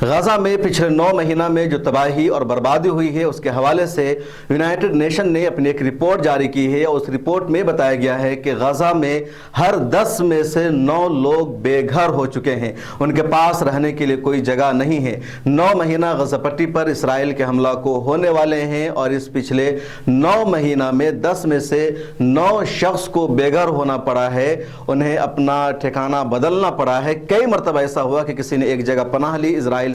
غزہ میں پچھلے 9 مہینہ میں جو تباہی اور بربادی ہوئی ہے اس کے حوالے سے یونائٹڈ نیشن نے اپنی ایک رپورٹ جاری کی ہے اور اس رپورٹ میں بتایا گیا ہے کہ غزہ میں ہر 10 میں سے 9 لوگ بے گھر ہو چکے ہیں، ان کے پاس رہنے کے لیے کوئی جگہ نہیں ہے۔ 9 مہینہ غزہ پٹی پر اسرائیل کے حملہ کو ہونے والے ہیں اور اس پچھلے 9 مہینہ میں 10 میں سے 9 شخص کو بے گھر ہونا پڑا ہے، انہیں اپنا ٹھکانہ بدلنا پڑا ہے۔ کئی مرتبہ ایسا ہوا کہ کسی نے ایک جگہ پناہ لی، اسرائیل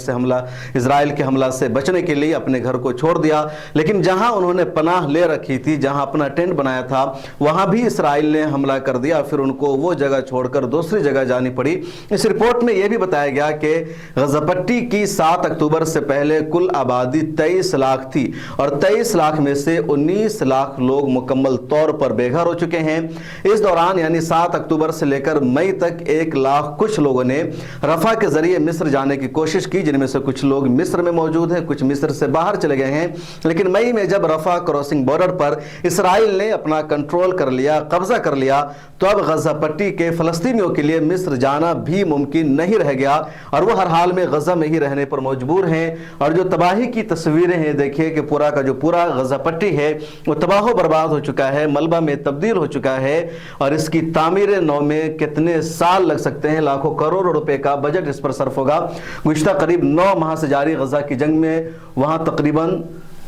کے حملہ سے بچنے کے لیے اپنے گھر کو چھوڑ دیا، لیکن جہاں انہوں نے پناہ لے رکھی تھی، جہاں اپنا ٹینٹ بنایا تھا، وہاں بھی اسرائیل نے حملہ کر دیا، پھر ان کو وہ جگہ چھوڑ کر دوسری جگہ جانی پڑی۔ اس رپورٹ میں یہ بھی بتایا گیا کہ غزہ پٹی کی 7 اکتوبر سے پہلے کل آبادی 23 لاکھ تھی اور 23 لاکھ میں سے 19 لاکھ لوگ مکمل طور پر بے گھر ہو چکے ہیں۔ اس دوران یعنی 7 اکتوبر سے لے کر مئی تک 1 لاکھ کچھ لوگوں نے رفح کے ذریعے مصر جانے کی کوشش کی، جن میں سے کچھ لوگ مصر میں موجود ہیں، کچھ مصر سے باہر چلے گئے ہیں، لیکن مئی میں جب رفح کراسنگ بارڈر پر اسرائیل نے اپنا کنٹرول کر لیا، قبضہ کر لیا، تو اب غزہ پٹی کے فلسطینیوں کے لیے مصر جانا بھی ممکن نہیں رہ گیا اور وہ ہر حال میں غزہ میں ہی رہنے پر مجبور ہیں۔ اور جو تباہی کی تصویریں ہیں، دیکھیے کہ پورا کا جو پورا غزہ پٹی ہے وہ تباہ و برباد ہو چکا ہے، ملبہ میں تبدیل ہو چکا ہے اور اس کی تعمیر نو میں کتنے سال لگ سکتے ہیں، لاکھوں کروڑ روپے کا بجٹ اس پر صرف ہوگا۔ گزشتہ قریب 9 ماہ سے جاری غزہ کی جنگ میں وہاں تقریباً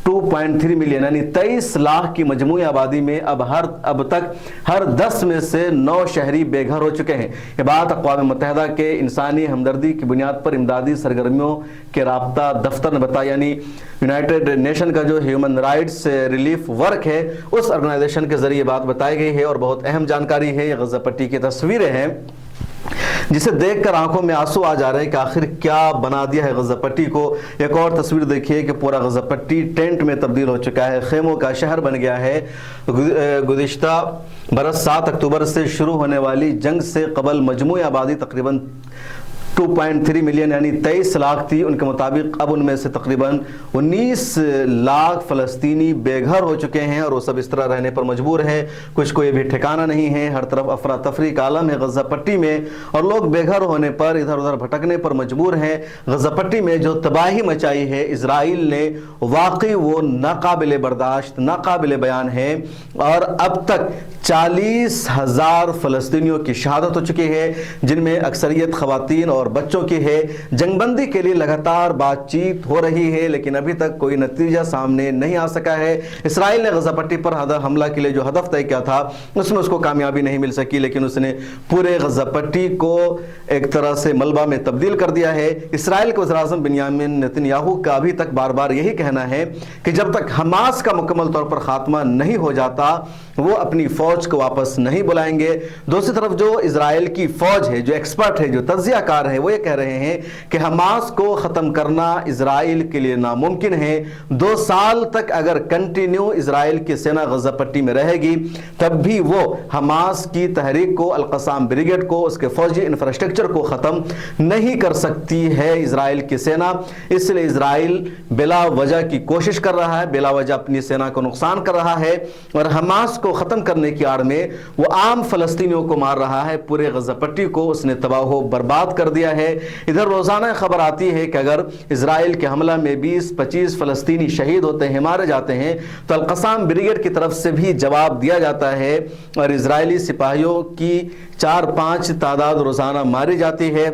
2.3 ملین یعنی 23 لاکھ کی مجموعی آبادی میں اب تک ہر 10 میں سے 9 شہری بے گھر ہو چکے ہیں۔ یہ بات اقوام متحدہ کے انسانی ہمدردی کی بنیاد پر امدادی سرگرمیوں کے رابطہ دفتر نے بتایا، یعنی یونائٹڈ نیشن کا جو ہیومن رائٹس ریلیف ورک ہے، اس آرگنائزیشن کے ذریعے بات بتائی گئی ہے اور بہت اہم جانکاری ہے۔ یہ غزہ پٹی کی تصویریں ہیں جسے دیکھ کر آنکھوں میں آنسو آ جا رہے ہیں کہ آخر کیا بنا دیا ہے غزہ پٹی کو۔ ایک اور تصویر دیکھیے کہ پورا غزہ پٹی ٹینٹ میں تبدیل ہو چکا ہے، خیموں کا شہر بن گیا ہے۔ گزشتہ برس 7 اکتوبر سے شروع ہونے والی جنگ سے قبل مجموعی آبادی تقریباً 2.3 ملین یعنی 23 لاکھ تھی، ان کے مطابق اب ان میں سے تقریباً 19 لاکھ فلسطینی بے گھر ہو چکے ہیں اور وہ سب اس طرح رہنے پر مجبور ہیں، کچھ کو یہ بھی ٹھکانہ نہیں ہے۔ ہر طرف افراتفری کا عالم ہے غزہ پٹی میں اور لوگ بے گھر ہونے پر ادھر ادھر بھٹکنے پر مجبور ہیں۔ غزہ پٹی میں جو تباہی مچائی ہے اسرائیل نے، واقعی وہ ناقابل برداشت، ناقابل بیان ہے اور اب تک 40,000 فلسطینیوں کی شہادت ہو چکی ہے، جن میں اکثریت خواتین اور بچوں کی ہے۔ جنگ بندی کے لیے لگاتار بات چیت ہو رہی ہے لیکن ابھی تک کوئی نتیجہ سامنے نہیں آ سکا ہے۔ اسرائیل نے غزہ پٹی پر حملہ کے لیے جو ہدف طے کیا تھا اس میں اس کو کامیابی نہیں مل سکی، لیکن اس نے پورے غزہ پٹی کو ایک طرح سے ملبہ میں تبدیل کر دیا ہے۔ اسرائیل کے وزیر اعظم بنیامین نتنیاہو کا ابھی تک بار بار یہی کہنا ہے کہ جب تک حماس کا مکمل طور پر خاتمہ نہیں ہو جاتا وہ اپنی فوج کو واپس نہیں بلائیں گے۔ دوسری طرف جو اسرائیل کی فوج ہے، جو ایکسپرٹ ہے، جو تجزیہ کار ہے، وہ یہ کہہ رہے ہیں کہ حماس کو ختم کرنا اسرائیل کے لیے ناممکن ہے۔ 2 سال تک اگر کنٹینیو اسرائیل کی سینا غزہ پٹی میں رہے گی تب بھی وہ حماس کی تحریک کو، القسام بریگیڈ کو، اس کے فوجی انفراسٹرکچر کو ختم نہیں کر سکتی ہے اسرائیل کی سینا۔ اس لیے اسرائیل بلا وجہ کی کوشش کر رہا ہے، بلا وجہ اپنی سینا کو نقصان کر رہا ہے اور حماس کو ختم کرنے کی آڑ میں وہ عام فلسطینیوں کو مار رہا ہے۔ پورے غزہ پٹی کو اس نے تباہ و برباد کر دیا ہے۔ ادھر روزانہ خبر آتی ہے کہ اگر اسرائیل کے حملہ میں 20-25 فلسطینی شہید ہوتے ہیں، مارے جاتے ہیں، تو القسام بریگیڈ کی طرف سے بھی جواب دیا جاتا ہے اور اسرائیلی سپاہیوں کی 4-5 تعداد روزانہ ماری جاتی ہے۔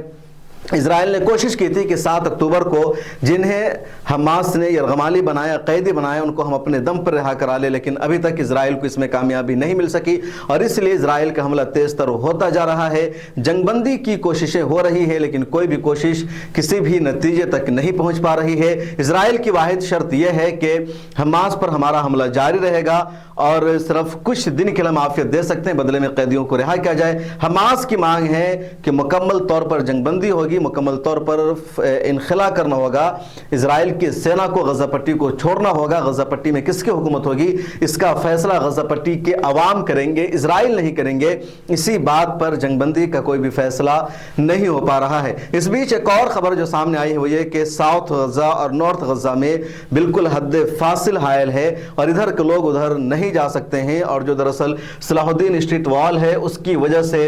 اسرائیل نے کوشش کی تھی کہ 7 اکتوبر کو جنہیں حماس نے یرغمالی بنایا، قیدی بنایا، ان کو ہم اپنے دم پر رہا کرا لیں، لیکن ابھی تک اسرائیل کو اس میں کامیابی نہیں مل سکی اور اس لیے اسرائیل کا حملہ تیز تر ہوتا جا رہا ہے۔ جنگ بندی کی کوششیں ہو رہی ہے لیکن کوئی بھی کوشش کسی بھی نتیجے تک نہیں پہنچ پا رہی ہے۔ اسرائیل کی واحد شرط یہ ہے کہ حماس پر ہمارا حملہ جاری رہے گا اور صرف کچھ دن کے لیے ہم عافیت دے سکتے ہیں، بدلے میں قیدیوں کو رہا کیا جائے۔ حماس کی مانگ ہے کہ مکمل طور پر جنگ بندی ہوگی، مکمل طور پر انخلا کرنا ہوگا، اسرائیل کی سینا کو غزہ پٹی کو چھوڑنا ہوگا۔ غزہ پٹی میں کس کی حکومت ہوگی اس کا فیصلہ غزہ پٹی کے عوام کریں گے، اسرائیل نہیں کریں گے۔ اسی بات پر جنگ بندی کا کوئی بھی فیصلہ نہیں ہو پا رہا ہے۔ اس بیچ ایک اور خبر جو سامنے آئی ہے وہ یہ کہ ساؤتھ غزہ اور نارتھ غزہ میں بالکل حد فاصل حائل ہے اور ادھر کے لوگ ادھر نہیں جا سکتے ہیں، اور جو دراصل صلاح الدین اسٹریٹ وال ہے اس کی وجہ سے